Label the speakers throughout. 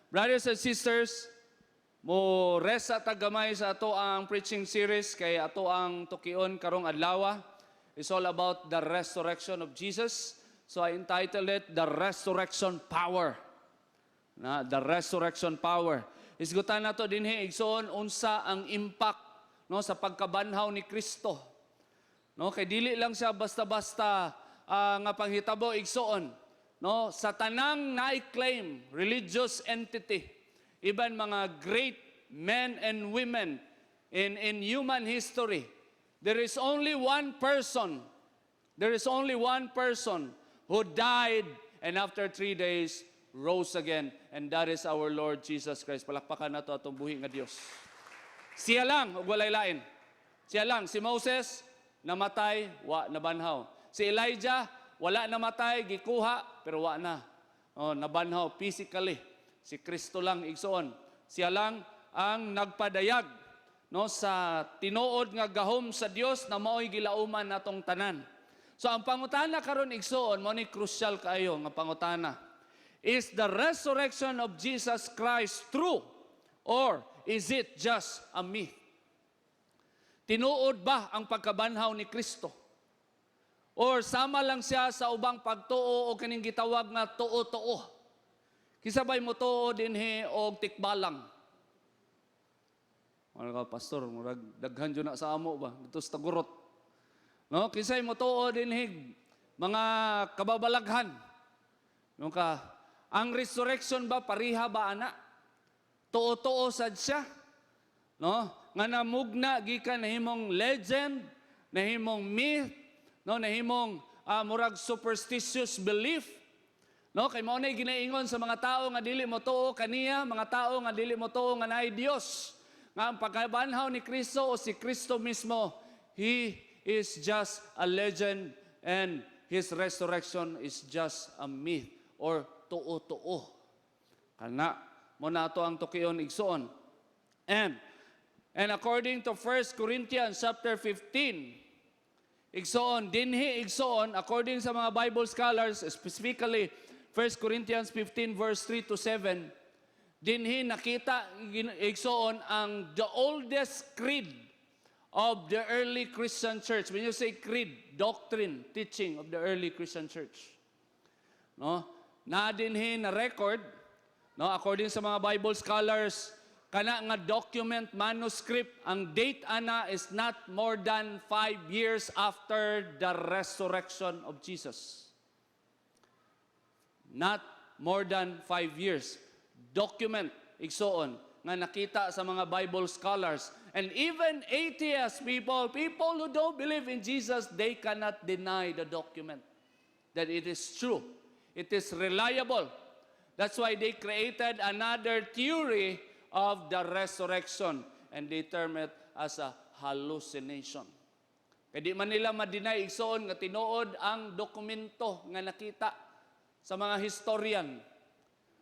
Speaker 1: Brothers and sisters, mo resa tagamay sa ato ang preaching series kay ato ang tukion karong adlaw. It's all about the resurrection of Jesus. So I entitled it The Resurrection Power. The resurrection power. Isgutan nato dinhi igsoon unsa ang impact sa pagkabanhaw ni Kristo. Kay dili lang siya basta-basta nga panghitabo igsoon. Sa tanang na-claim religious entity, even mga great men and women in human history, there is only one person who died and after 3 days rose again, and that is our Lord Jesus Christ. Palakpakan nato atong buhi nga Dios. Siya lang ug walay lain. Siya lang. Si Moses namatay, wa nabanhaw. Si Elijah wala namatay, gikuha, pero wa na. Nabanhaw physically. Si Kristo lang igsoon. Siya lang ang nagpadayag sa tinuod nga gahom sa Dios na mao'y gilauman natong tanan. So ang pangutana karon igsoon, mo ni crucial kaayo nga pangutana. Is the resurrection of Jesus Christ true or is it just a myth? Tinuod ba ang pagkabanhaw ni Kristo? Or sama lang siya sa ubang pagtuo o kining gitawag nga tuo-tuo? Kisabay mo tuo dinhi og tikbalang. Ano ka, pastor, daghan dyan na sa amo ba? Dito sa tagurot. Kisay mo tuo dinhi mga kababalaghan. Ang resurrection ba, pariha ba ana? Tuo-tuo sad siya. Nga namugna, gikan nahimong legend, nahimong myth, nahimong murag superstitious belief. Kay mao nay ginaingon sa mga tao nga dili mo tuo kaniya, mga tao nga dili mo tuo nga naay Dios. Nga ang pagkabanhaw ni Kristo o si Kristo mismo, He is just a legend and His resurrection is just a myth or tuo-tuo. Kana mo nato ang tukion igsoon. And according to 1 Corinthians chapter 15, igsoon, dinhi igsoon, according sa mga Bible scholars, specifically 1 Corinthians 15 verse 3 to 7, dinhi nakita igsoon ang the oldest creed of the early Christian church. When you say creed, doctrine, teaching of the early Christian church. Na dinhi na record, according sa mga Bible scholars, kana nga document, manuscript, ang date ana is not more than 5 years after the resurrection of Jesus. Not more than 5 years. Document, igsoon, nga nakita sa mga Bible scholars. And even atheist people who don't believe in Jesus, they cannot deny the document. That it is true. It is reliable. That's why they created another theory of the resurrection and they term it as a hallucination. Kaya di man nila ma-deny igsoon nga tinuod ang dokumento nga nakita sa mga historian.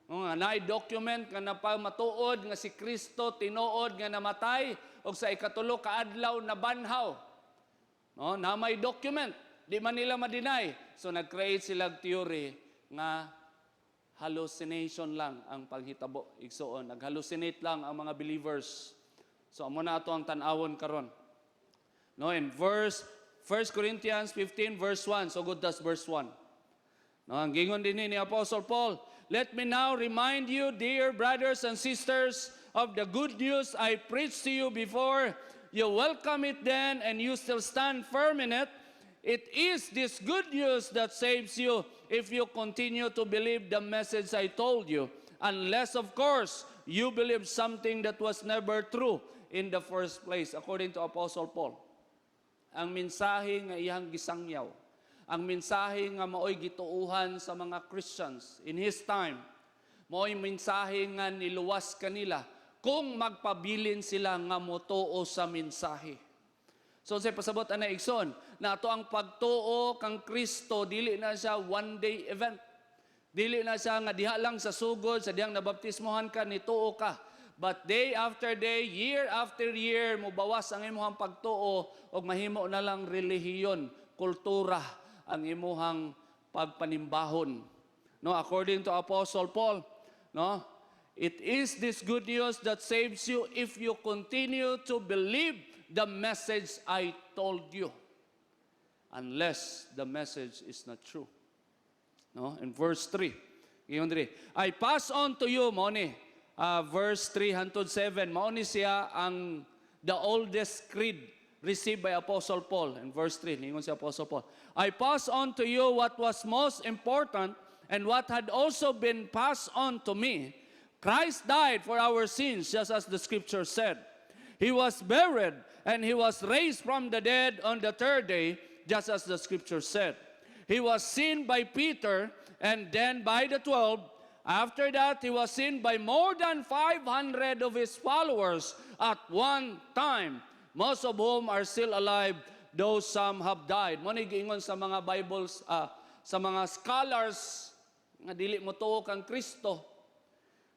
Speaker 1: Nga naay document nga napamatuod nga si Kristo tinuod nga namatay o sa ikatulo ka adlaw na banhaw. Na may document, di man nila ma-deny. So nag-create silang theory nga hallucination lang ang paghitabo igsoon. Nag-hallucinate lang ang mga believers. So amo na ato ang tan-awon karon. In 1 Corinthians 15 verse 1. So good, that's verse 1. Ang gingon din ni Apostle Paul, let me now remind you, dear brothers and sisters, of the good news I preached to you before. You welcome it then and you still stand firm in it. It is this good news that saves you if you continue to believe the message I told you. Unless, of course, you believe something that was never true in the first place, according to Apostle Paul. Ang mensahe nga iyang gisangyaw, ang mensahe nga maoy gituuhan sa mga Christians in his time, maoy mensahe nga niluwas kanila kung magpabilin sila nga motuo sa mensahe. So sa pasabot ana igsoon, na ato ang pagtuo kang Kristo dili na siya one day event. Dili na siya nga diha lang sa sugod sa diyang nabaptismohan ka nituo ka. But day after day, year after year, mubawas ang imuhang pagtuo o mahimo na lang relihiyon, kultura ang imuhang pagpanimbahon. According to Apostle Paul, It is this good news that saves you if you continue to believe the message I told you, unless the message is not true. No? In verse 3, ngayon diri, I pass on to you, mao ni, verse 3 hangtod 7, mao ni siya ang the oldest creed received by Apostle Paul. In verse 3, ningon si Apostle Paul, I pass on to you what was most important and what had also been passed on to me. Christ died for our sins, just as the scripture said. He was buried, and he was raised from the dead on the third day, just as the scripture said. He was seen by Peter, and then by the 12. After that, he was seen by more than 500 of his followers at one time, most of whom are still alive, though some have died. Muna giingon sa mga Bibles, sa mga scholars, nga dili mo tuo kang Kristo,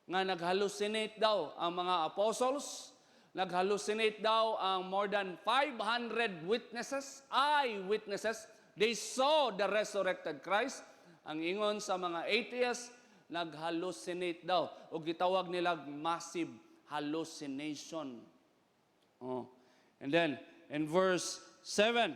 Speaker 1: nga nag-hallucinate daw ang mga apostles, nag-hallucinate daw ang more than 500 witnesses, eyewitnesses. They saw the resurrected Christ. Ang ingon sa mga atheists, nag-hallucinate daw. O gitawag nila massive hallucination. Oh. And then, in verse 7,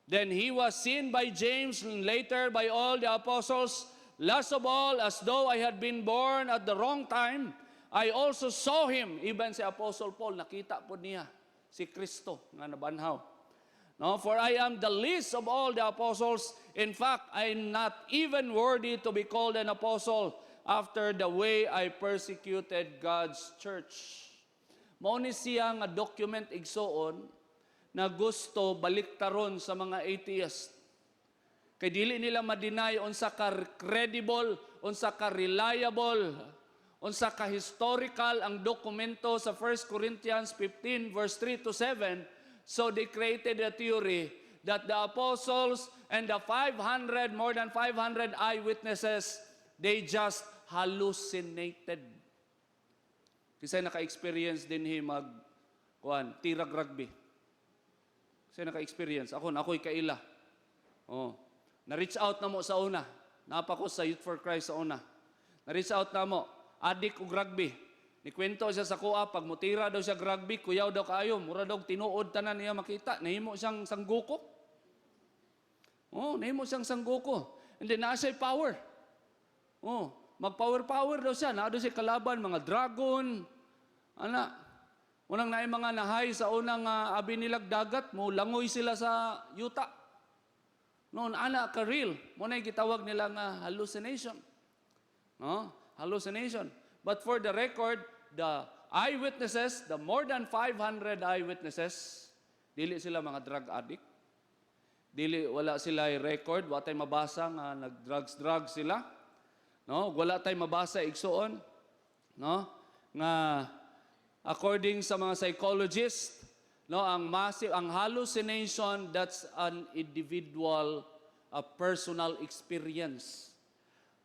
Speaker 1: then he was seen by James and later by all the apostles. Last of all, as though I had been born at the wrong time, I also saw him. Even si Apostle Paul, nakita po niya si Kristo nga nabanhaw. No, for I am the least of all the apostles. In fact, I am not even worthy to be called an apostle after the way I persecuted God's church. Mao ni siya nga document igsoon na gusto baliktaron sa mga atheists. Kay dili nila ma-deny unsa ka credible, unsa ka reliable, unsa ka historical ang dokumento sa 1 Corinthians 15 verse 3 to 7. So they created a theory that the apostles and the 500, more than 500 eyewitnesses, they just hallucinated. Kasi naka-experience din tirag rugby. Kasi naka-experience. Ako'y kaila. Oh. Na-reach out na mo sa una. Napa ko sa Youth for Christ sa una. Na-reach out na mo. Adik og rugby. Nikwento siya sa kuha. Pag mutira daw siya rugby, kuyaw daw kaayo. Mura daw tinuod tanan niya makita. Nahimo siyang sangguko. Oh, nahimo siyang sangguko. And then nasa power. Oh, mag-power daw siya. Naado siya kalaban, mga dragon. Unang naay mga nahay sa unang abi nilag dagat. Mo langoy sila sa yuta. Noon, ka real. Muna yung gitawag nila nga hallucination. No? Hallucination. But for the record, the eyewitnesses, the more than 500 eyewitnesses, dili sila mga drug addict. Wala sila record, wala tayong mabasa nga nag-drugs sila. No? Wala tayong mabasa igsoon. No? Nga, according sa mga psychologists, no, ang hallucination, that's an individual, a personal experience.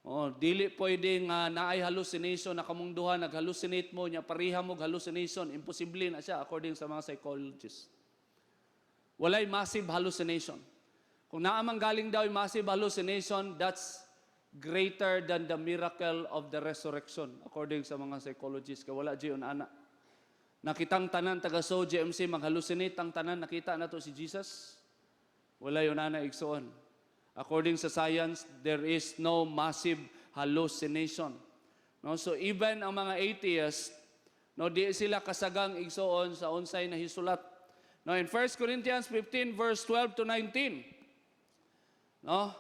Speaker 1: Oh, dili pwede nga naay hallucination na kamungduhan, nag-hallucinate mo, niya pariha mo hallucination, imposible na siya according sa mga psychologists. Walay massive hallucination. Kung naamang galing daw yung massive hallucination, that's greater than the miracle of the resurrection according sa mga psychologists. Kaya wala diyon ana. Nakitang tanan taga-so GMC mag-hallucinate ang tanan, nakita na to si Jesus. Wala yun na igsoon. According sa science, there is no massive hallucination. No, so even ang mga atheists, no, di sila kasagang igsoon sa unsay na hisulat. No, in 1 Corinthians 15 verse 12 to 19. No?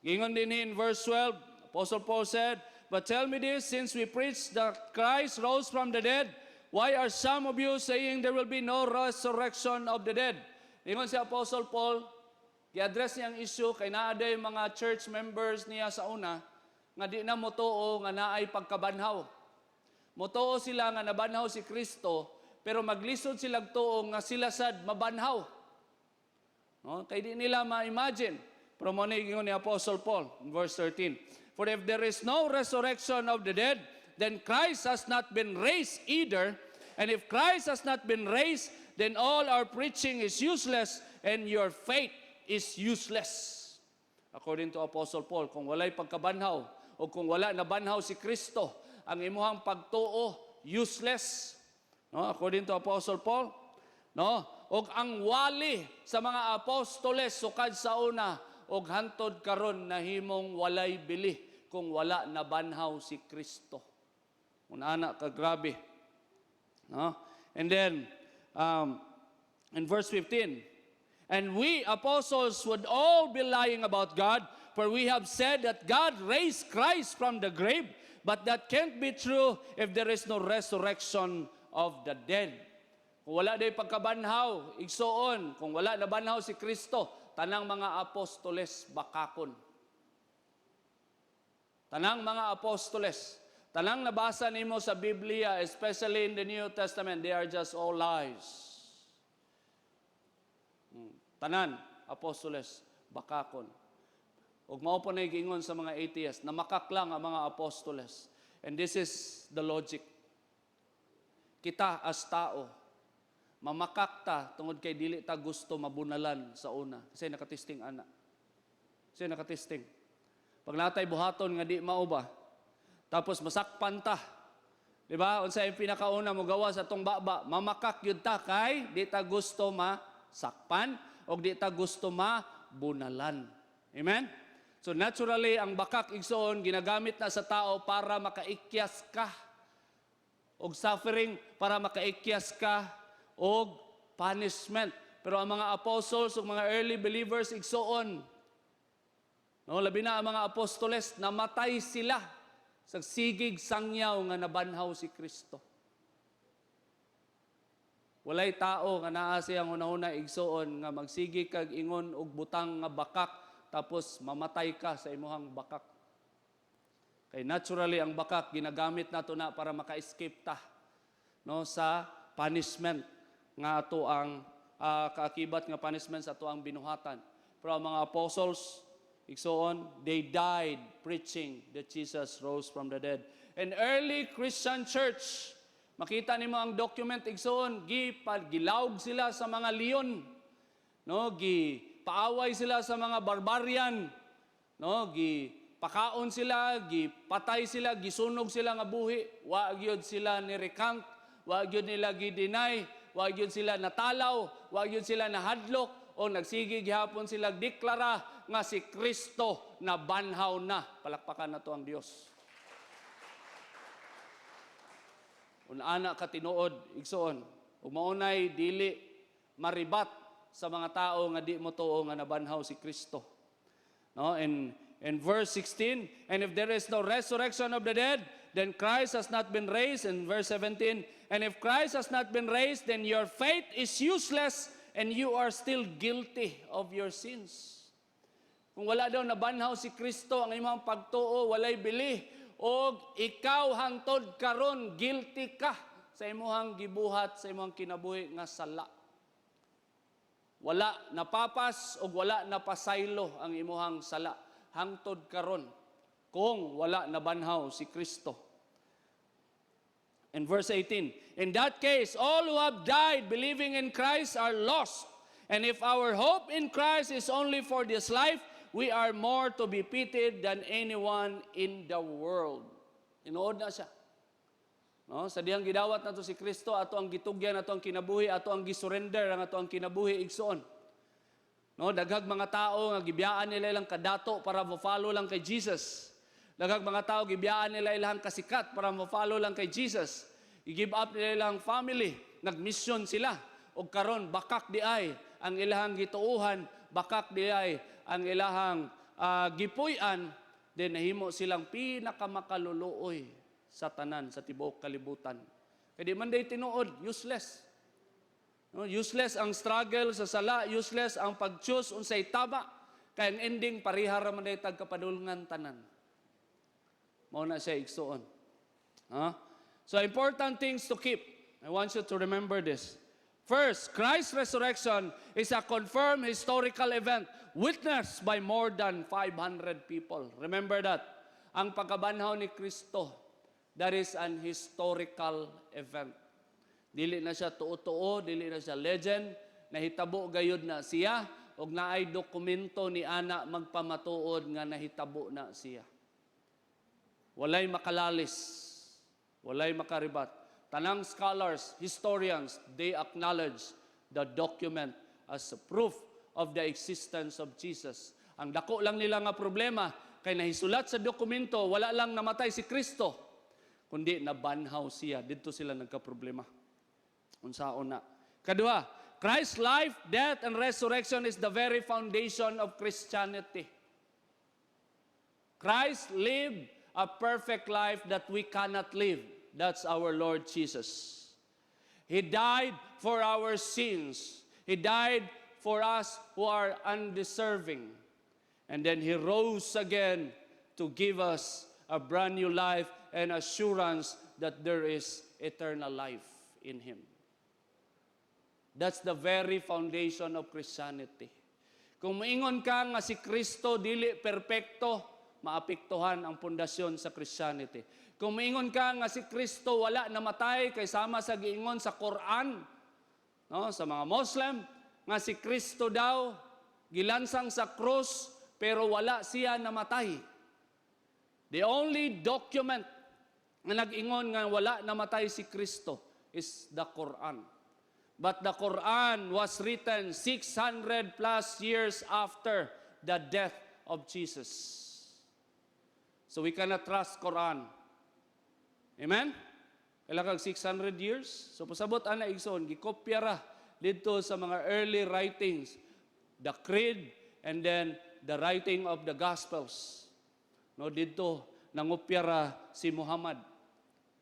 Speaker 1: Gingon din in verse 12, Apostle Paul said, "But tell me this, since we preach that Christ rose from the dead, why are some of you saying there will be no resurrection of the dead?" Ingon si Apostle Paul, i-address niya ang issue kay naaday mga church members niya sa una, nga di na motoo nga naay pagkabanhaw. Motoo sila nga nabanhaw si Kristo, pero maglisod sila tuo nga sila sad mabanhaw. No? Kay di nila ma-imagine. Pero mo ni Apostle Paul, in verse 13, "For if there is no resurrection of the dead, then Christ has not been raised either. And if Christ has not been raised, then all our preaching is useless and your faith is useless." According to Apostle Paul, kung walay pagkabanhaw o kung wala nabanhaw si Kristo, ang imuhang pagtuo useless, no, according to Apostle Paul, no, og ang wali sa mga apostoles sukad sa una og hantod karon nahimong walay bili kung wala nabanhaw si Kristo. Una ka grabe, no? And then in verse 15, and we apostles would all be lying about God, for we have said that God raised Christ from the grave, but that can't be true if there is no resurrection of the dead. Kung wala day pagkabanhaw, igsoon, kung wala nabanhaw si Kristo, tanang mga apostoles bakakon. Tanang mga apostoles, tanang nabasa nimo sa Biblia, especially in the New Testament, they are just all lies. Tanan, apostoles, bakakon. Ug mao po na giingon sa mga atheists, na makaklang ang mga apostoles. And this is the logic. Kita as tao, mamakakta tungod kay dili ta gusto mabunalan sa una. Kasi nakatisting ana. Kasi nakatisting. Pag natay buhaton nga di mao ba, tapos masakpan ta. Di ba? Unsa yung pinakauna mo gawa sa tong baba, mamakak yun ta kay di ta gusto masakpan o di ta gusto mabunalan. Amen? So naturally, ang bakak igsoon ginagamit na sa tao para makaikyas ka. Og suffering para makaikyas ka og punishment. Pero ang mga apostles ug mga early believers igsoon, no, labi na ang mga apostoles, namatay sila sa sigig sangyaw nga nabanhaw si Kristo. Walay tao nga naa siyang una-una igsoon nga magsigi kag ingon og butang nga bakak tapos mamatay ka sa imuhang bakak. Kay naturally ang bakak ginagamit nato na para maka-escape ta, no, sa punishment nga ato ang kaakibat nga punishment sa ato ang binuhatan. Pero ang mga apostles igsoon, they died preaching that Jesus rose from the dead. And early Christian church, makita nimo ang document igsoon, gilawg sila sa mga leon, no, paaway sila sa mga barbarian, no, pakaon sila, gipatay sila, gisunog sila nga buhi, wa gyud sila ni recant, wa gyud nila gi-deny, wa gyud sila natalaw, wa gyud sila nahadlok, o nagsigi gihapon sila deklara nga si Kristo na banhaw na. Palakpakan nato ang Dios. Una ka tinuod igsoon, ug maunay dili maribat sa mga tao nga di mo tuo nga nabanhaw si Kristo. No, in verse 16, and if there is no resurrection of the dead, then Christ has not been raised. In verse 17, and if Christ has not been raised, then your faith is useless and you are still guilty of your sins. Kung wala daw nabanhaw si Kristo, ang imong pagtuo walay bili, og ikaw hangtod karon guilty ka sa imong gibuhat sa imong kinabuhi nga sala. Wala napapas o wala napasaylo ang imuhang sala hangtod karon kung wala nabanhaw si Kristo. In verse 18, in that case, all who have died believing in Christ are lost. And if our hope in Christ is only for this life, we are more to be pitied than anyone in the world. Inuod na siya. No, sa diyang gidawat nato si Kristo, ato ang gitugyan, ato ang kinabuhi, ato ang gisurrender, ang ato ang kinabuhi igsoon. No, daghag mga tao nga gibiyaan nila ilang kadato para mo-follow lang kay Jesus. Daghag mga tao gibiyaan nila ilang kasikat para mo-follow lang kay Jesus. I-give up nila ilang family, nagmission sila. Og karon bakak di ay ang ilahang gituuhan, bakak di ay ang ilahang gipuy-an, then nahimo silang pinakamakaluluoy sa tanan, sa tibuok kalibutan. Kaya di man day tinuod, useless. No, useless ang struggle sa sala, useless ang pag-choose unsay tama, kaya ang ending parihara man day tagkapadulngan tanan. Mao na siya igsuon. So important things to keep. I want you to remember this. First, Christ's resurrection is a confirmed historical event witnessed by more than 500 people. Remember that. Ang pagkabanhaw ni Kristo, that is an historical event. Dili na siya tuo-tuo, dili na siya legend, nahitabo gayud na siya, ug naay dokumento ni ana magpamatuod nga nahitabo na siya. Walay makalalis Walay makaribat. Tanang scholars, historians, they acknowledge the document as a proof of the existence of Jesus. Ang dako lang nila nga problema, kay nahisulat sa dokumento, wala lang namatay si Kristo, kundi nabanhaw siya. Dito sila nagka-problema. Unsaon na. Kadua, Christ's life, death, and resurrection is the very foundation of Christianity. Christ lived a perfect life that we cannot live. That's our Lord Jesus. He died for our sins. He died for us who are undeserving. And then He rose again to give us a brand new life and assurance that there is eternal life in Him. That's the very foundation of Christianity. Kung maingon ka nga si Kristo dili perpekto, maapektuhan ang pundasyon sa Christianity. Kung maingon ka nga si Kristo wala namatay kay sama sa giingon sa Quran, no, sa mga Muslim, nga si Kristo daw gilansang sa krus pero wala siya namatay. The only document na nag-ingon nga wala namatay si Kristo is the Quran. But the Quran was written 600 plus years after the death of Jesus. So we cannot trust Quran. Amen? Kailangan 600 years. So pasabot ana igsoon, gikopya ra dito sa mga early writings, the creed and then the writing of the Gospels. No, dito nangopya ra si Muhammad.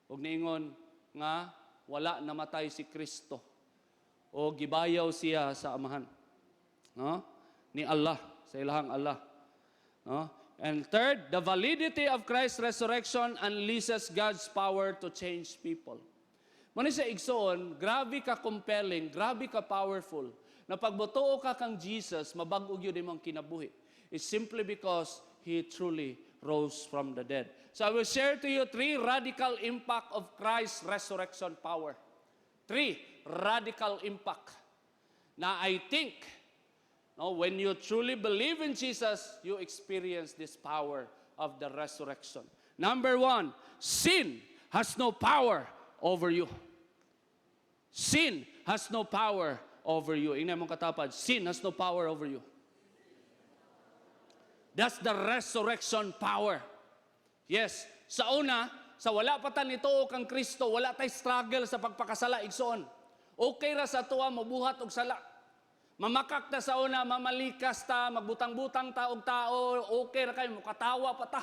Speaker 1: Ug niingon nga wala namatay si Kristo. O gibayaw siya sa amahan, no? Ni Allah, sa ilahang Allah, no? And third, the validity of Christ's resurrection unleashes God's power to change people. Muna sa igsoon, grabe ka compelling, grabe ka powerful, na pagbutuo ka kang Jesus, mabag-og yun imong kinabuhi. It's simply because He truly rose from the dead. So I will share to you 3 radical impact of Christ's resurrection power. 3 radical impact. Now, I think, no, when you truly believe in Jesus, you experience this power of the resurrection. Number 1, sin has no power over you. Sin has no power over you. Ingnan mong katapad, sin has no power over you. That's the resurrection power. Yes, sa una, sa wala pa ta nituo kang Kristo, wala tay struggle sa pagpakasala igsoon. Okay ra sa tuwa mabuhat og sala. Mamakak ta sa una, mamalikas ta, magbutang-butang ta og tao, okay ra kay mukatawa pa ta.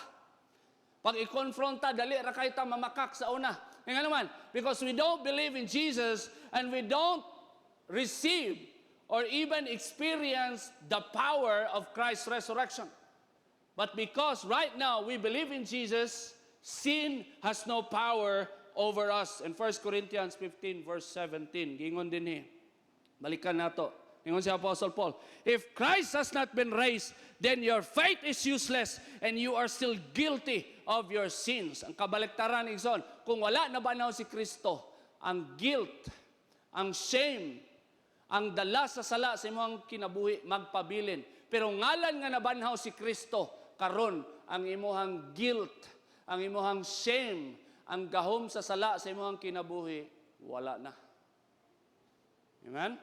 Speaker 1: Pag i-confronta, dali ra kay ta mamakak sa una. Nga naman, because we don't believe in Jesus and we don't receive or even experience the power of Christ's resurrection. But because right now we believe in Jesus, sin has no power over us. In 1 Corinthians 15 verse 17, gingon din ni, balikan nato. Gingon si Apostle Paul, if Christ has not been raised, then your faith is useless and you are still guilty of your sins. Ang kabaliktaran igsoon, kung wala na banaw si Kristo, ang guilt, ang shame, ang dala sa sala sa imong kinabuhi magpabilin. Pero ngalan nga nabanhaw si Kristo, karon ang imong guilt, ang imong shame, ang gahom sa sala sa imong kinabuhi, wala na. Amen?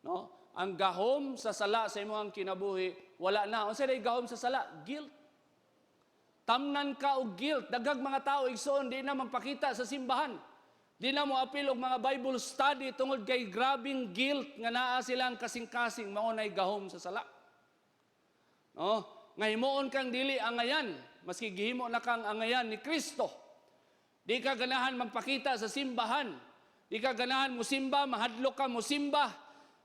Speaker 1: No? Ang gahom sa sala sa imong kinabuhi, wala na. Unsa day gahom sa sala? Guilt. Tamnan ka og guilt. Dagag mga tao igsoon di na magpakita sa simbahan. Di na mo apil og mga Bible study tungod kay grabing guilt nga naa silang kasing-kasing mao nay gahom sa sala. No? Nga himuon kang dili angayan, maski gihimo na kang angayan ni Kristo. Di ka ganahan magpakita sa simbahan. Di ka ganahan mo simba, mahadlok ka mo simba.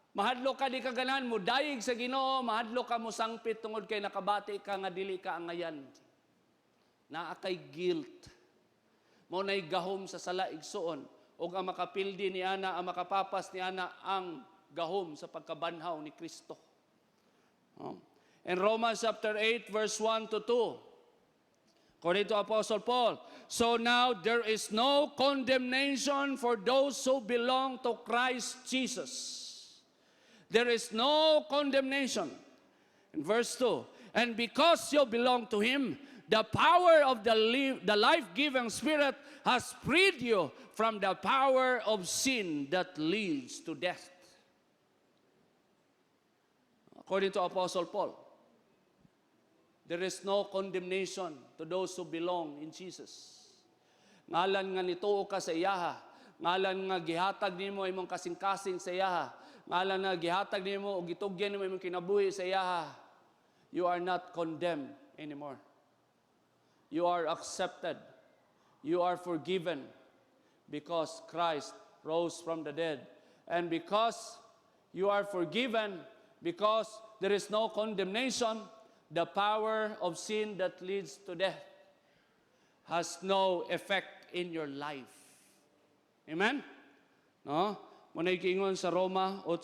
Speaker 1: Mahadlok ka, di ka ganahan mo dayeg sa Ginoo, mahadlok ka mo sangpit tungod kay nakabati ka nga dili ka angayan. Naa kay guilt. Mao nay gahom sa sala igsoon ug ang makapildi ni ana, ang makapapas ni ana ang gahom sa pagkabanhaw ni Kristo. In Romans chapter 8 verse 1 to 2, according to Apostle Paul, so now there is no condemnation for those who belong to Christ Jesus. There is no condemnation. In verse 2, and because you belong to Him, The power of the life-giving Spirit has freed you from the power of sin that leads to death. According to Apostle Paul, there is no condemnation to those who belong in Jesus. Ngalan nga nituo ka sa iyaha, ngalan nga gihatag nimo imong kasing-kasing sa iyaha, ngalan nga gihatag nimo o gitugyan nimo imong kinabuhi sa iyaha, you are not condemned anymore. You are accepted. You are forgiven because Christ rose from the dead. And because you are forgiven, because there is no condemnation, the power of sin that leads to death has no effect in your life. Amen? No? Muna ikingon sa Roma 8,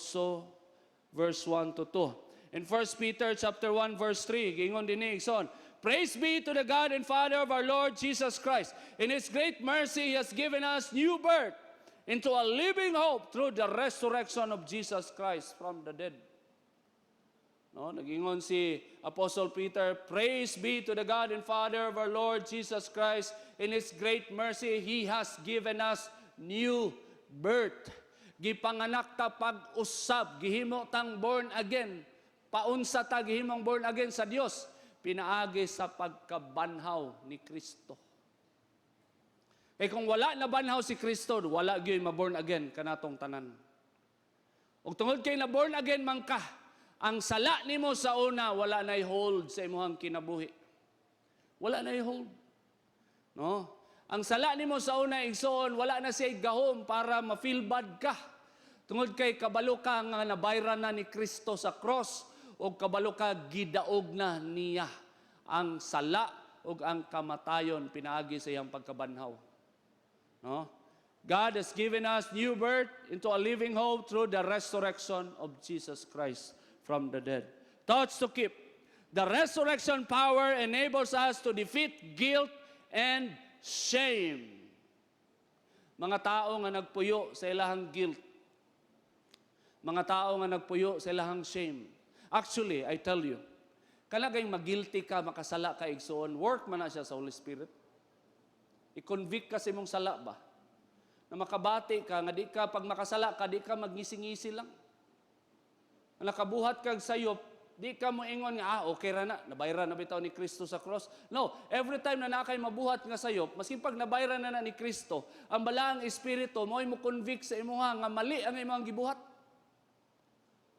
Speaker 1: verse 1 to 2. In 1 Peter chapter 1, verse 3, gingon din ni Igsoon, Praise be to the God and Father of our Lord Jesus Christ. In His great mercy, He has given us new birth into a living hope through the resurrection of Jesus Christ from the dead. No, nagingon si Apostle Peter, Praise be to the God and Father of our Lord Jesus Christ. In His great mercy, He has given us new birth. Gipanganak ta pag-usab, gihimo tang born again. Paunsa ta gihimong born again sa Dios. Pinaagi sa pagkabanhaw ni Kristo. Kung wala na banhaw si Kristo, wala gyud ma-born again kanatong tanan. Ug tungod kay na born again man ka, ang sala nimo sa una wala nay hold sa imong kinabuhi. Wala nay hold. No? Ang sala nimo sa una igsoon wala na siya gahom para ma-feel bad ka. Tungod kay kabalo ka nga nabayran na ni Kristo sa cross o kabalo ka gidaog na niya ang sala ug ang kamatayon pinaagi sa iyang pagkabanhaw. No? God has given us new birth into a living hope through the resurrection of Jesus Christ from the dead. Thoughts to keep. The resurrection power enables us to defeat guilt and shame. Mga tao nga nagpuyo sa ilahang guilt. Mga tao nga nagpuyo sa ilahang shame. Actually, I tell you, kanagay mag-guilty ka, makasala ka, igsoon, work man na siya sa Holy Spirit. I-convict ka sa imong sala ba? Na makabati ka, nga di ka, pag makasala ka, di ka magngisi-ngisi lang. Na nakabuhat kag sayop, di ka mo ingon nga, okay ra na, nabayran na bitaw ni Kristo sa cross. No, every time na nakay mabuhat nga sayop, maski pag nabayran na ni Kristo, ang balaang Espiritu, mo'y mo convict sa imuha nga mali ang imong gibuhat.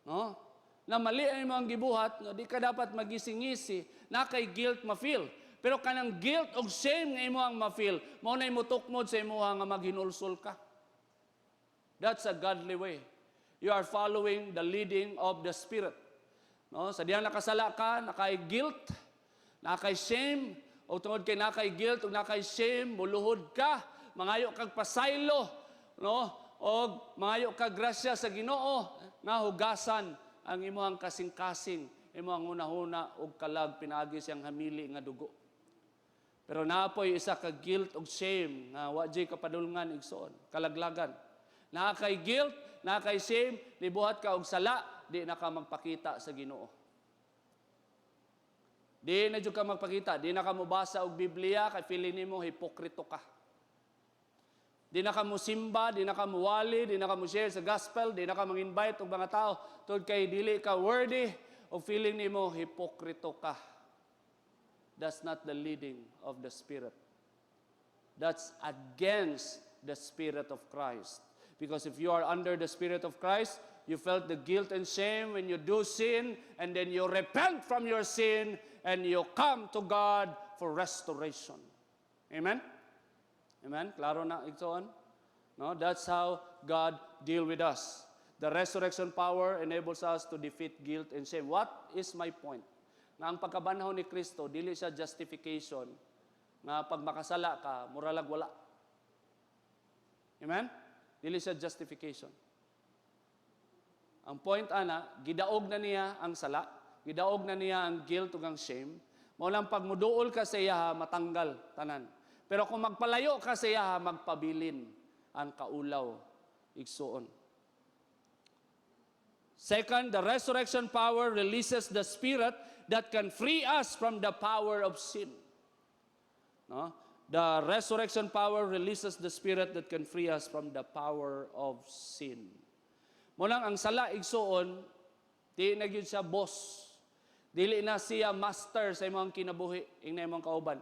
Speaker 1: No? Na mali ang imong gibuhat, no, di ka dapat magising-ngisi, na kay guilt ma-feel. Pero kanang guilt o shame nga imong ma-feel, mao nay mutukmod sa imong nga maghinulsol ka. That's a godly way. You are following the leading of the Spirit. No, sa diyang nakasala ka, nakay guilt, nakay shame, o tungod kay nakay guilt o nakay shame, muluhod ka, mangayo kag pasaylo, no? O mangayo kag grasya sa Ginoo nga hugasan ang imong kasing-kasing, imong hunahuna og kalag pinaagi siyang hamili nga dugo. Pero naapoy isa ka guilt og shame nga wa jay kapadulngan igsoon, kalaglagan. Na kay guilt, na kay shame, nibuhat ka og sala, di na ka magpakita sa Ginoo. Di na jud ka magpakita, di na ka mobasa og Biblia kay feeling nimo hipokrito ka. Di na ka mo simba, di na ka mo wali, di na ka mo share sa gospel, di na ka mang-invite og mga tao tungod kay dili ka worthy o feeling nimo hipokrito ka. That's not the leading of the Spirit. That's against the Spirit of Christ. Because if you are under the Spirit of Christ, you felt the guilt and shame when you do sin, and then you repent from your sin, and you come to God for restoration. Amen? Amen? Klaro na igsoon? No, that's how God deal with us. The resurrection power enables us to defeat guilt and shame. What is my point? Na ang pagkabanhaw ni Kristo, dili siya justification na pag makasala ka, muralag wala. Amen? Dili siya justification. Ang point ana, gidaog na niya ang sala, gidaog na niya ang guilt ug ang shame. Mao lang pag muduol ka sa iya, matanggal tanan. Pero kung magpalayo ka sa iya, magpabilin ang kaulaw igsuon. Second, the resurrection power releases the Spirit that can free us from the power of sin. No? The resurrection power releases the spirit that can free us from the power of sin. Mulang ang sala igsuon, di na gyud siya boss. Dili na siya master sa imong kinabuhi, ing na imong kauban.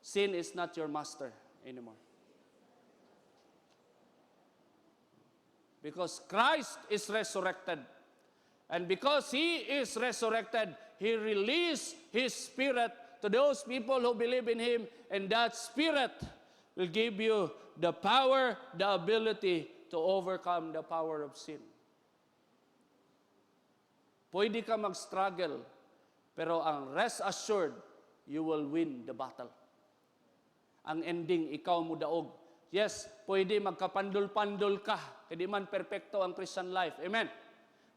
Speaker 1: Sin is not your master anymore. Because Christ is resurrected. And because He is resurrected, He released His Spirit to those people who believe in Him, and that Spirit will give you the power, the ability to overcome the power of sin. Pwede ka mag-struggle, pero ang rest assured, you will win the battle. Ang ending, ikaw mo daog. Yes, pwede magkapandol-pandol ka, hindi man perfecto ang Christian life. Amen.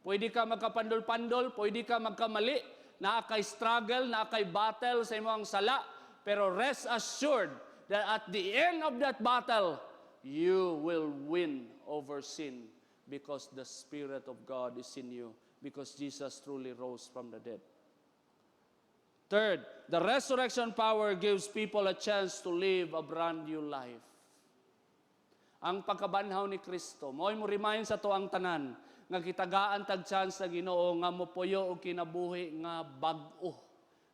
Speaker 1: Pwede ka magkapandol-pandol, pwede ka magkamali, naakay struggle, naakay battle sa imong sala, pero rest assured that at the end of that battle, you will win over sin because the Spirit of God is in you, because Jesus truly rose from the dead. Third, the resurrection power gives people a chance to live a brand new life. Ang pagkabanhaw ni Kristo, mo'y mo remind sa to ang tanan, nga kitagaan tag chance sa Ginoo nga mopuyo og kinabuhi nga bag-o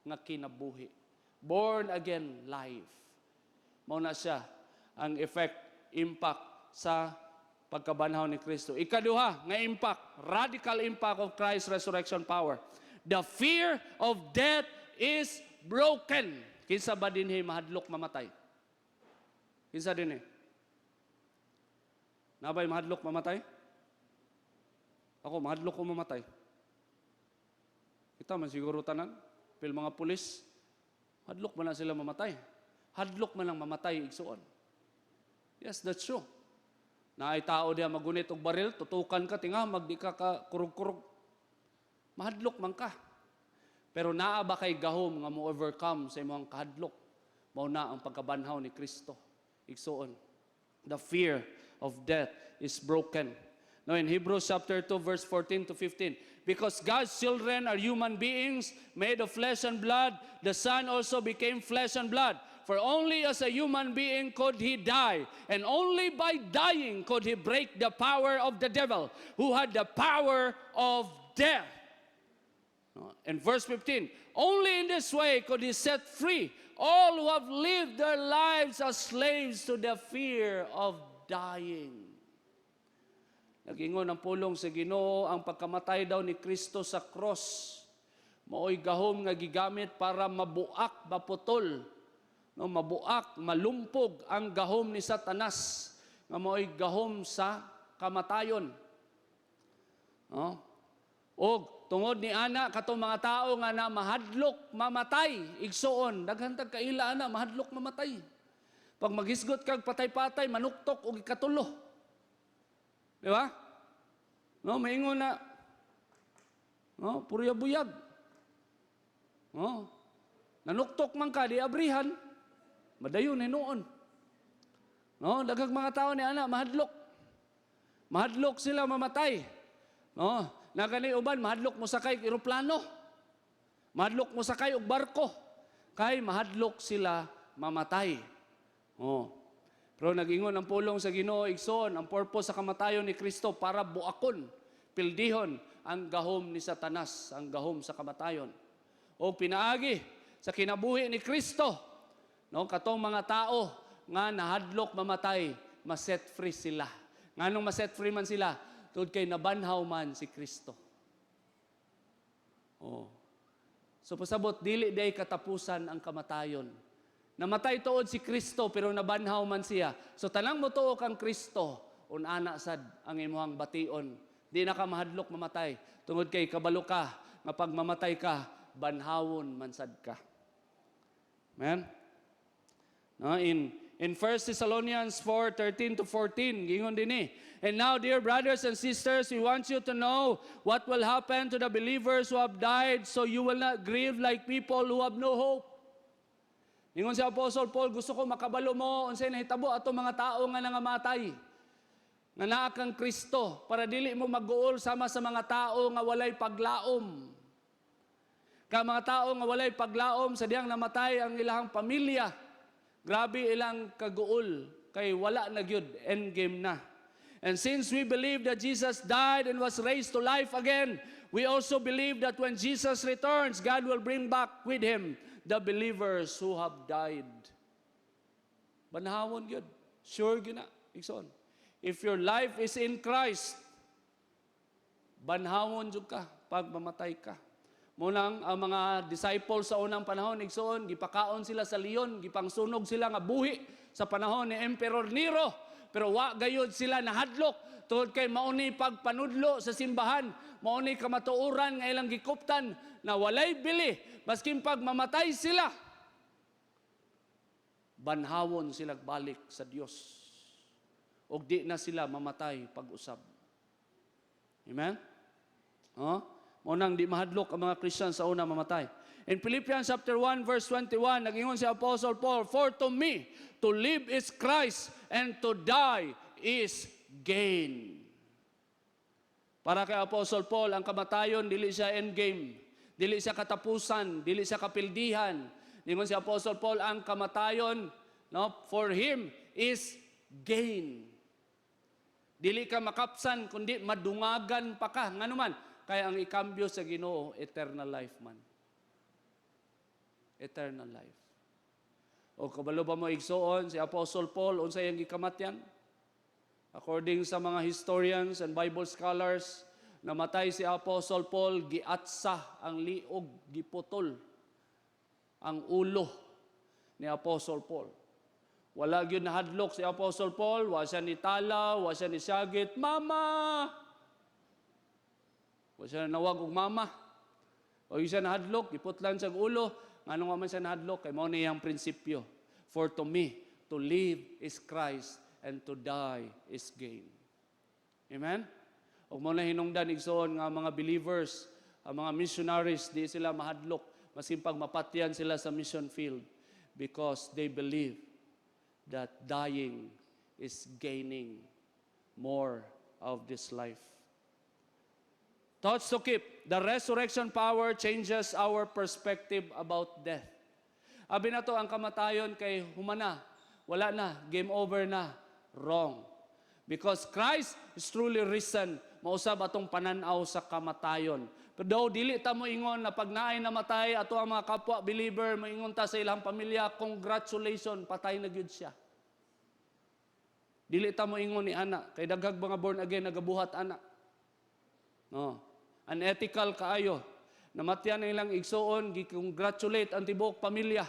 Speaker 1: nga kinabuhi. Born again life. Mao na siya ang effect, impact sa pagkabanhaw ni Kristo. Ikaduha nga impact, radical impact of Christ's resurrection power. The fear of death is broken. Kinsa ba dinhi mahadlok mamatay? Kinsa dinhi? Nabay mahadlok mamatay? Ako, mahadlok ko mamatay. Kita man siguro tanan, pil mga pulis, hadlok man na sila mamatay. Hadlok man lang mamatay, igsuon. Yes, that's true. Na ay tao diya magunit og baril, tutukan ka, tinga, magdi ka kurug-kurug. Mahadlok man ka. Pero naa ba kay gahom nga mo overcome sa imong kahadlok? Mao na ang pagkabanhaw ni Kristo. Igsuon. The fear of death is broken. Now in Hebrews chapter 2 verse 14 to 15, because God's children are human beings made of flesh and blood, the Son also became flesh and blood. For only as a human being could He die, and only by dying could He break the power of the devil, who had the power of death. In verse 15, only in this way could He set free all who have lived their lives as slaves to the fear of dying. Nagingon ang pulong sa Ginoo, ang pagkamatay daw ni Kristo sa cross, maoy gahom nga gigamit para mabuak, maputol, no, mabuak, malumpog ang gahom ni Satanas, nga maoy gahom sa kamatayon. No? O tungod ni ana katong mga tao nga na mahadlok mamatay, igsuon, daghantag kaila ana mahadlok mamatay. Pag maghisgot kag patay-patay, manuktok og ikatulo. Di ba? No, maingon na. No, purya-buyag. No, nanuktok man ka, di abrihan. Madayon ni noon. No, daghang mga tao ni ana mahadlok. Mahadlok sila mamatay. No, nagani uban mahadlok mo sakay og eroplano. Mahadlok mo sakay og barko. Kay mahadlok sila mamatay. Oh. Pero nag-ingon ang pulong sa Ginoo, igsoon, ang purpose sa kamatayon ni Kristo para buakon, pildihon ang gahom ni Satanas, ang gahom sa kamatayon. O pinaagi sa kinabuhi ni Kristo, no, katong mga tao nga nahadlok mamatay, maset free sila. Nganong maset free man sila? Tungod kay nabanhaw man si Kristo. Oh. So pasabot, dili day katapusan ang kamatayon. Namatay tuod si Kristo pero nabanhaw man siya. So tanang mo tuo kang Kristo, unana sad ang imuhang bation. Di na ka mahadlok mamatay. Tungod kay kabalo ka, nga pag mamatay ka, banhawon man sad ka. Amen? No, in 1 Thessalonians 4:13 to 14, gingon din And now, dear brothers and sisters, we want you to know what will happen to the believers who have died, so you will not grieve like people who have no hope. Ingon si Apostle Paul, gusto ko makabalo mo unsay nahitabo ato mga tao nga nangamatay. Nga naa kang Kristo para dili mo mag-uol sama sa mga tao nga walay paglaom. Ka mga tao nga walay paglaom sa diyang namatay ang ilahang pamilya. Grabe ilang kaguol kay wala na gyud, endgame na. And since we believe that Jesus died and was raised to life again, we also believe that when Jesus returns, God will bring back with Him the believers who have died. Banhawon gyud. Sure gyud na. Igsoon. If your life is in Christ, banhawon jud ka pag mamatay ka. Munang ang mga disciples sa unang panahon, igsoon, gipakaon sila sa leon, gipangsunog sila nga buhi sa panahon ni Emperor Nero. Pero wa gayud sila nahadlok tungod kay mauni pagpanudlo sa simbahan, mauni kamatuoran nga ilang gikuptan na walay bili, maskin pag mamatay sila, banhawon sila balik sa Dios. Og di na sila mamatay pag-usab. Amen? Munang di mahadlok ang mga Christian sa una mamatay. In Philippians chapter 1 verse 21, nag-ingon si Apostle Paul, "For to me, to live is Christ, and to die is gain." Para kay Apostle Paul, ang kamatayon, dili siya endgame. Dili siya katapusan, dili siya kapildihan. Ingon si Apostle Paul, ang kamatayon, for him is gain. Dili ka makapsan, kundi madungagan pa ka. Nga naman, kaya ang ikambyo sa Ginoo, eternal life man. Eternal life. O kabalo ba mo igsoon, si Apostle Paul, unsay ang gikamatyan? According sa mga historians and Bible scholars, namatay si Apostle Paul, giatsa ang liog, giputol ang ulo ni Apostle Paul. Wala gyud nahadlok si Apostle Paul, wa siya ni tala, wa siya ni sagit, "Mama!" Wa siya nawag og mama. O siya nahadlok, giputlan sa ulo, ngano nga man siya nahadlok, kay mao niyang prinsipyo. For to me, to live is Christ, and to die is gain. Amen? O mo na hinungdan igsoon nga mga believers, ang mga missionaries, di sila mahadlok, masin pag mapatyan sila sa mission field, because they believe that dying is gaining more of this life. Thoughts to keep. The resurrection power changes our perspective about death. Abi na to, ang kamatayon kay humana, wala na, game over na, wrong. Because Christ is truly risen, mausab atong pananaw sa kamatayon. Pero daw, dili ta mo ingon na pag naay namatay, ato ang mga kapwa believer, moingon ta sa ilang pamilya, congratulations, patay na gyud siya. Dili ta mo ingon ni anak, kay daghag mga born again, nagabuhat anak. No. Unethical kaayo. Namatyan na ilang igsoon, gi-congratulate ang tibuok pamilya.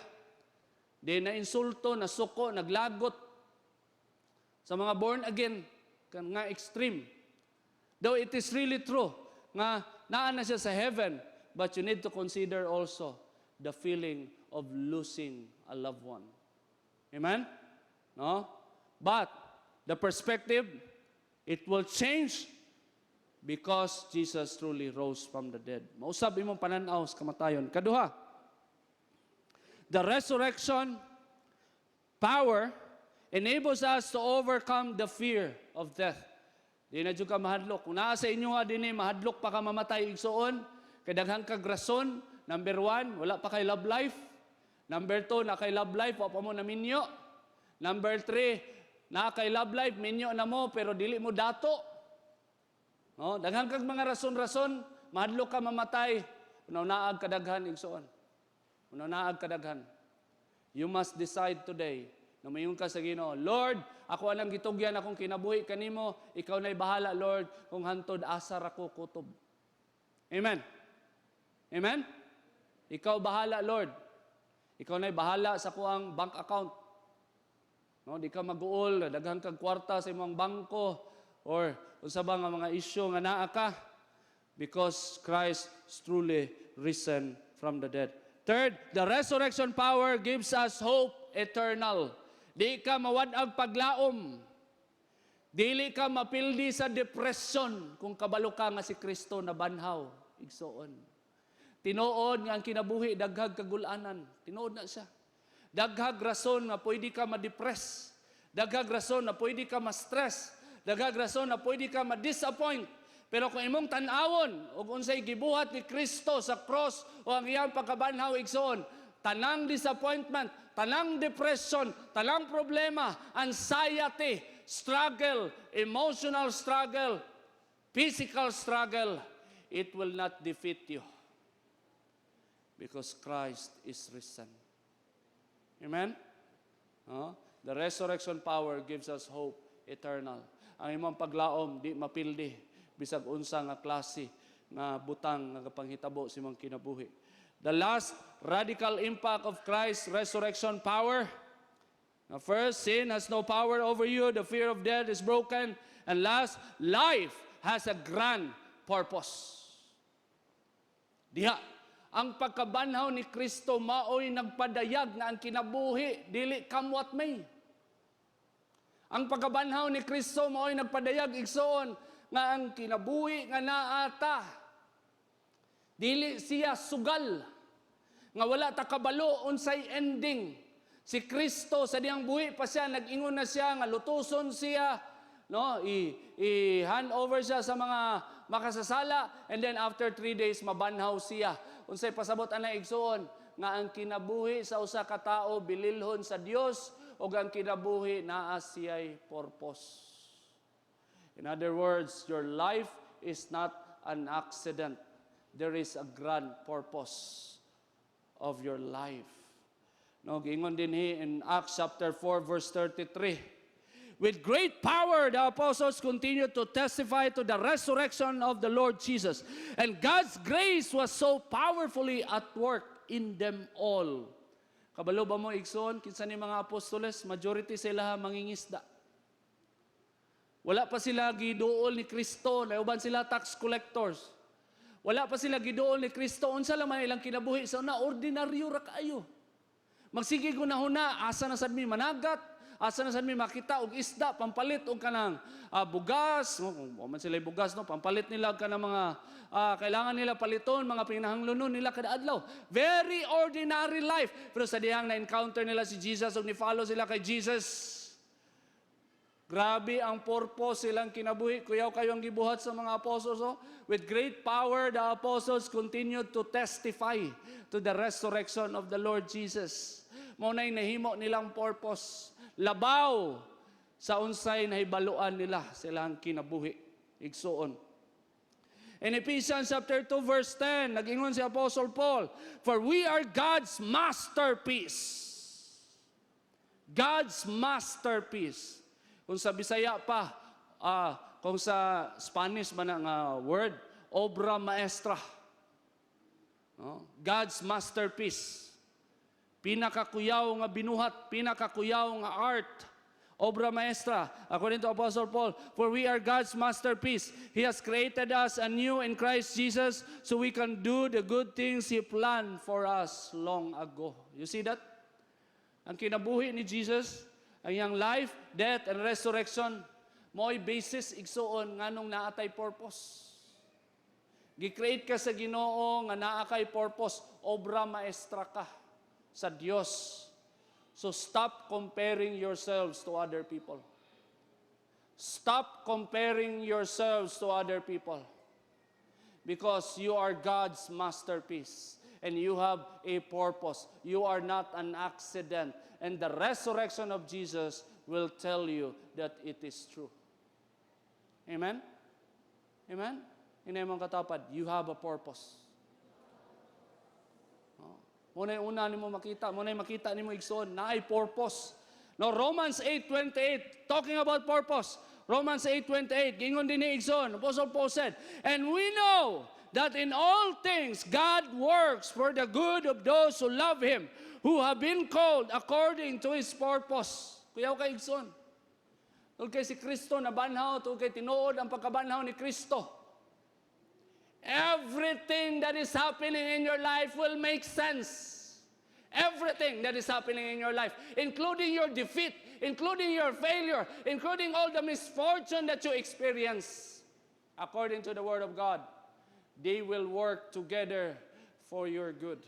Speaker 1: Di na insulto, nasuko, naglagot sa mga born again, nga extreme. Though it is really true, nga naan na siya sa heaven, but you need to consider also the feeling of losing a loved one. Amen? No? But the perspective, it will change because Jesus truly rose from the dead. Mausab imong pananaw sa kamatayon. Kaduha, the resurrection power enables us to overcome the fear of death. Di na dyan ka mahadlok. Kung naa sa inyo nga din mahadlok pa ka mamatay igsoon, kay daghang kag rason. Number 1, wala pa kay love life. Number 2, na kay love life, wa pa mo na minyo. Number 3, na kay love life, minyo na mo, pero dili mo dato. No, daghang kag mga rason-rason, mahadlok ka mamatay, unaw-naag kadaghan igsoon. Unaw-naag kadaghan. You must decide today na mayon ka sa Ginoo, Lord, ako anang gitugyan akong kinabuhi kanimo, ikaw na'y bahala, Lord, kung hantod asar ako kutob. Amen. Amen. Ikaw bahala, Lord. Ikaw na'y bahala sa kuang bank account. No, di ka mag-uol, daghang kag kwarta sa imong bangko, or unsa ba nga mga isyu nga naa ka, because Christ is truly risen from the dead. Third, the resurrection power gives us hope eternal. Di ka mawad-ag paglaom. Dili ka mapildi sa depression kung kabalo ka nga si Kristo na banhaw. Igsoon. Tinuod nga ang kinabuhi, daghag kagulanan. Tinuod na siya. Daghag rason nga pwede ka ma-depress. Daghag rason na pwede ka ma-stress. Daghag rason na pwede ka ma-disappoint. Pero kung imong tan-awon, o unsay gibuhat ni Kristo sa cross o ang iyang pagkabanhaw igsoon, tanang disappointment, tanang depression, tanang problema, anxiety, struggle, emotional struggle, physical struggle, it will not defeat you. Because Christ is risen. Amen? The resurrection power gives us hope eternal. Ang imong paglaom, di mapildi, bisag unsa nga klase nga butang nga panghitabo sa imong kinabuhi. The last radical impact of Christ's resurrection power. Now first, sin has no power over you. The fear of death is broken. And last, life has a grand purpose. Diha, ang pagkabanhaw ni Kristo maoy nagpadayag na ang kinabuhi dili kamwat may. Ang pagkabanhaw ni Kristo maoy nagpadayag igsoon nga ang kinabuhi nga naata dili siya sugal nga wala ta kabalo unsay ending. Si Kristo sa diyang buhi pa siya nag-ingon na siya nga lutuson siya, no, i-hand over siya sa mga makasasala, and then after 3 days mabanhaw siya. Unsay pasabot ana igsoon nga ang kinabuhi sa usa ka tawo bililhon sa Dios ug ang kinabuhi naa siya'y purpose. In other words, your life is not an accident. There is a grand purpose of your life. No, giingon din in Acts chapter 4 verse 33. With great power the apostles continued to testify to the resurrection of the Lord Jesus, and God's grace was so powerfully at work in them all. Kabalo ba mo igsoon kinsa ni mga apostoles, majority sila mangingisda. Wala pa sila giduol ni Kristo, nauban sila tax collectors. Wala pa sila giduol ni Kristo, unsa lang man ilang kinabuhi sa una, ordinaryo ra kaayo. Magsige gunahuna, asa na sad mi managat, asa na sad mi makita og isda pampalit og kanang bugas, kung man sila bugas, no, pampalit nila kanang mga kailangan nila paliton, mga pinahanglunon nila kada adlaw. Very ordinary life. Pero sa dihang na-encounter nila si Jesus ug ni-follow sila kay Jesus, grabe ang purpose silang kinabuhi. Kuyaw kayo ang gibuhat sa mga apostles. Oh? With great power, the apostles continued to testify to the resurrection of the Lord Jesus. Maunay nahimo nilang purpose. Labaw sa unsay nahibaluan nila silang kinabuhi. Igsuon. In Ephesians chapter 2 verse 10, nag-ingon si Apostle Paul, for we are God's masterpiece. God's masterpiece. Kung sa Bisaya pa, kung sa Spanish man ang word, obra maestra. No? God's masterpiece. Pinakakuyaw nga binuhat, pinakakuyaw nga art. Obra maestra, according to Apostle Paul, for we are God's masterpiece. He has created us anew in Christ Jesus so we can do the good things He planned for us long ago. You see that? Ang kinabuhi ni Jesus, ang iyang life, death, and resurrection, mo'y basis igsuon nganong naatay purpose. Gi-create ka sa Ginoo nga naa kay purpose, obra maestra ka sa Dios. So stop comparing yourselves to other people. Stop comparing yourselves to other people. Because you are God's masterpiece. And you have a purpose. You are not an accident. And the resurrection of Jesus will tell you that it is true. Amen? Amen? Inay mong katapad, you have a purpose. Muna'y una nimo makita, muna'y makita nimo igsoon na ay purpose. No, Romans 8:28, talking about purpose. Romans 8:28, gingon din ni igsoon, Apostle Paul said, and we know that in all things God works for the good of those who love Him, who have been called according to His purpose. Kuyaw kay igsoon. Tugkay si Kristo na banhaw, tugkay tinuod ang pagkabanhaw ni Kristo. Everything that is happening in your life will make sense. Everything that is happening in your life, including your defeat, including your failure, including all the misfortune that you experience, according to the Word of God, they will work together for your good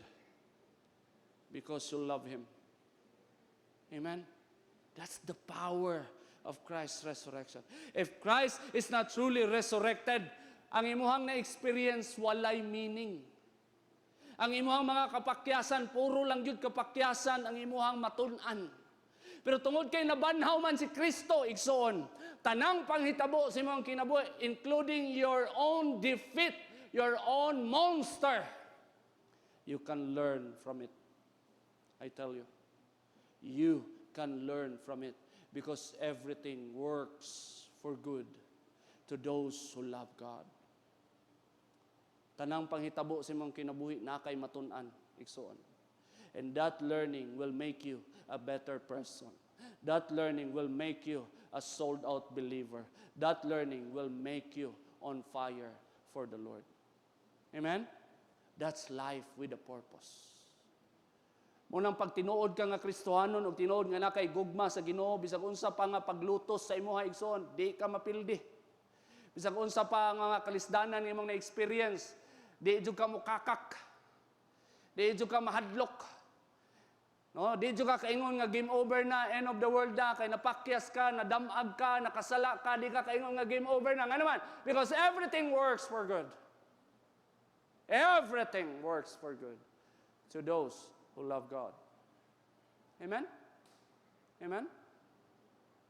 Speaker 1: because you love Him. Amen? That's the power of Christ's resurrection. If Christ is not truly resurrected, ang imuhang na-experience walay meaning. Ang imuhang mga kapakyasan, puro lang yun kapakyasan ang imuhang matun-an. Pero tungod kay nabanhaw man si Kristo, igsoon, tanang panghitabo sa imong kinabuhi, including your own defeat, your own monster, you can learn from it. I tell you, you can learn from it because everything works for good to those who love God. Tanang panghitabo sa imong kinabuhi na kay matun-an, igsoon. And that learning will make you a better person. That learning will make you a sold-out believer. That learning will make you on fire for the Lord. Amen? That's life with a purpose. Munang pag tinuod ka nga Kristohanon o tinuod nga na kay gugma sa Ginoo, bisag unsa pa nga paglutos sa imuha igsoon, di ka mapildi. Bisag unsa pa nga kalisdanan nga imong na-experience, di jud ka mukakak. Di jud ka mahadlok. No, di jud ka kaingon nga game over na, end of the world na, kay napakyas ka, nadamag ka, nakasala ka, di ka kaingon nga game over na. Nga naman, because everything works for good. Everything works for good to those who love God. Amen? Amen?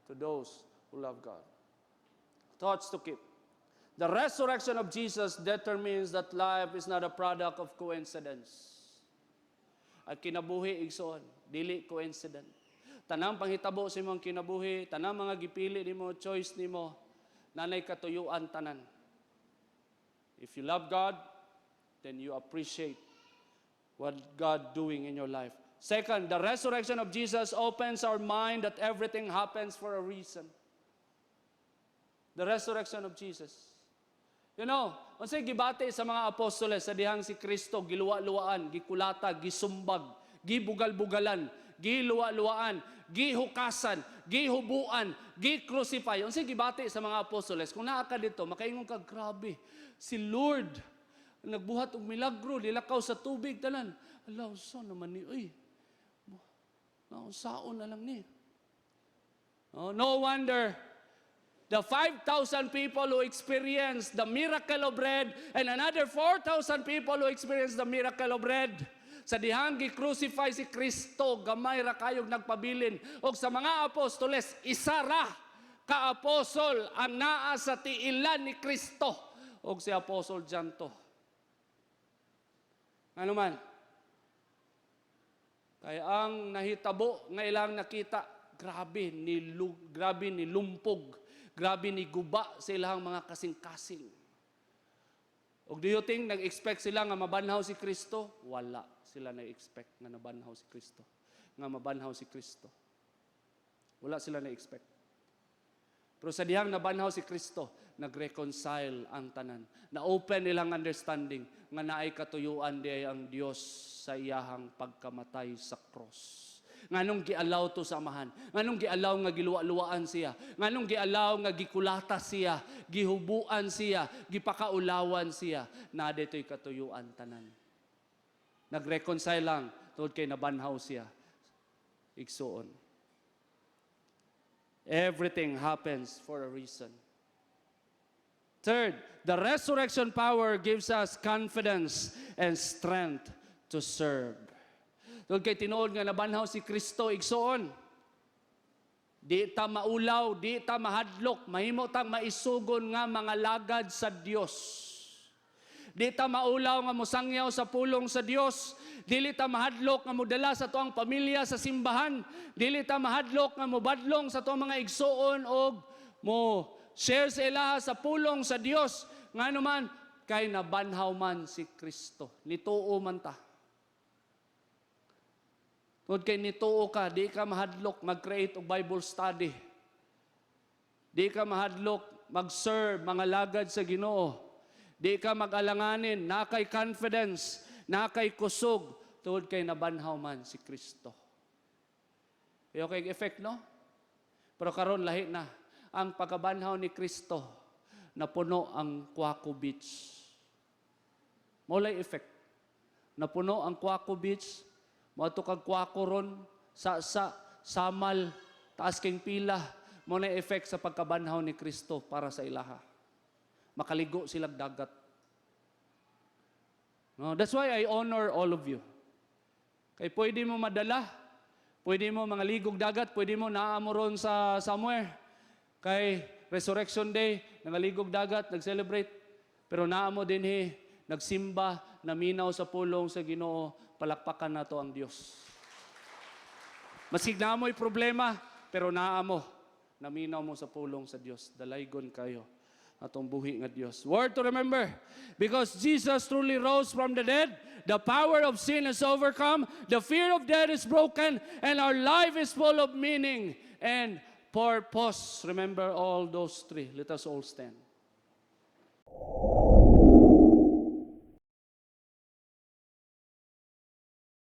Speaker 1: To those who love God. Thoughts to keep. The resurrection of Jesus determines that life is not a product of coincidence. At kinabuhi, igsoon, dili coincident. Tanang panghitabo sa imong kinabuhi, tanang mga gipili nimo, choice nimo, nanay katuyuan tanan. If you love God, then you appreciate what God doing in your life. Second, the resurrection of Jesus opens our mind that everything happens for a reason. The resurrection of Jesus. You know, unsay gibati sa mga apostoles sa dihang si Kristo giluwa-luwaan, gikulata, gisumbag, gibugal-bugalan, giluwa-luwaan, gihukasan, gihubuan, gi-crucify. Unsay gibati sa mga apostoles? Kung naa ka dito, makaingon ka, grabe, si Lord nagbuhat og milagro, dilakaw sa tubig tanan. Alaw, so naman ni, uy, saon na lang ni. Oh, no wonder the 5,000 people who experienced the miracle of bread and another 4,000 people who experienced the miracle of bread. Sa dihang gi-crucify si Kristo, gamay ra kayog nagpabilin. O sa mga apostoles, isa ra ka apostol ang naa sa tiilan ni Kristo. O si Apostol Janto. Ano man? Kaya ang nahitabo nga ilang nakita, grabe ni lumpog. Grabe ni guba sa ilang mga kasing-kasing. O do you think nag-expect sila nga mabanhaw si Kristo? Wala sila na-expect nga nabanhaw si Kristo. Nga mabanhaw si Kristo. Wala sila na-expect. Pero sa dihang nabanhaw si Kristo, nag-reconcile ang tanan. Na-open nilang understanding nga naay katuyuan di ang Dios sa iyahang pagkamatay sa cross. Nganong gialaw to sa amahan? Nganong gialaw nga giluwa-luwaan siya? Nganong gialaw nga gikulata siya? Gihubuan siya? Gipakaulawan siya? Na dito'y katuyuan tanan. Nag-reconcile lang tungod kay nabanhaw siya. Igsuon. Everything happens for a reason. Third, the resurrection power gives us confidence and strength to serve. Tungod kay tinuod nga nabanhaw si Kristo, igsoon. Di ta maulaw, di ta mahadlok, mahimo tang maisugon nga mga lagad sa Dios. Di ta maulaw nga musangyaw sa pulong sa Dios. Dili ta mahadlok nga modala sa tuang pamilya sa simbahan. Dili ta mahadlok nga mobadlong sa tuang mga igsoon og mo share sa ilaha sa pulong sa Dios. Ngano man kay nabanhaw man si Kristo. Nituo man ta. Tungod kay nituo ka, di ka mahadlok mag-create og Bible study. Di ka mahadlok mag-serve mga lagad sa Ginoo. Di ka mag-alanganin, na kay confidence, na kay kusog, tungod kay nabanhaw man si Kristo. Iyo kay effect, no? Pero karon lahi na. Ang pagkabanhaw ni Kristo, napuno ang Quaco Beach. Maulay effect. Napuno ang Quaco Beach, mato kag Quaco ron, samal, taas king pila, mo na effect sa pagkabanhaw ni Kristo para sa ilaha. Makaligo silang dagat. No, that's why I honor all of you. Kay pwede mo madala, pwede mo mga ligog dagat, pwede mo naamo ron sa somewhere. Kay Resurrection Day, nangaligog dagat, nag-celebrate. Pero naamo din nagsimba, naminaw sa pulong sa Ginoo, palakpakan nato ang Dios. Masig na mo'y problema, pero naamo, naminaw mo sa pulong sa Dios. Dalaygon kayo atong buhi nga Dios. Word to remember, because Jesus truly rose from the dead, the power of sin is overcome, the fear of death is broken, and our life is full of meaning and purpose. Remember all those three. Let us all stand.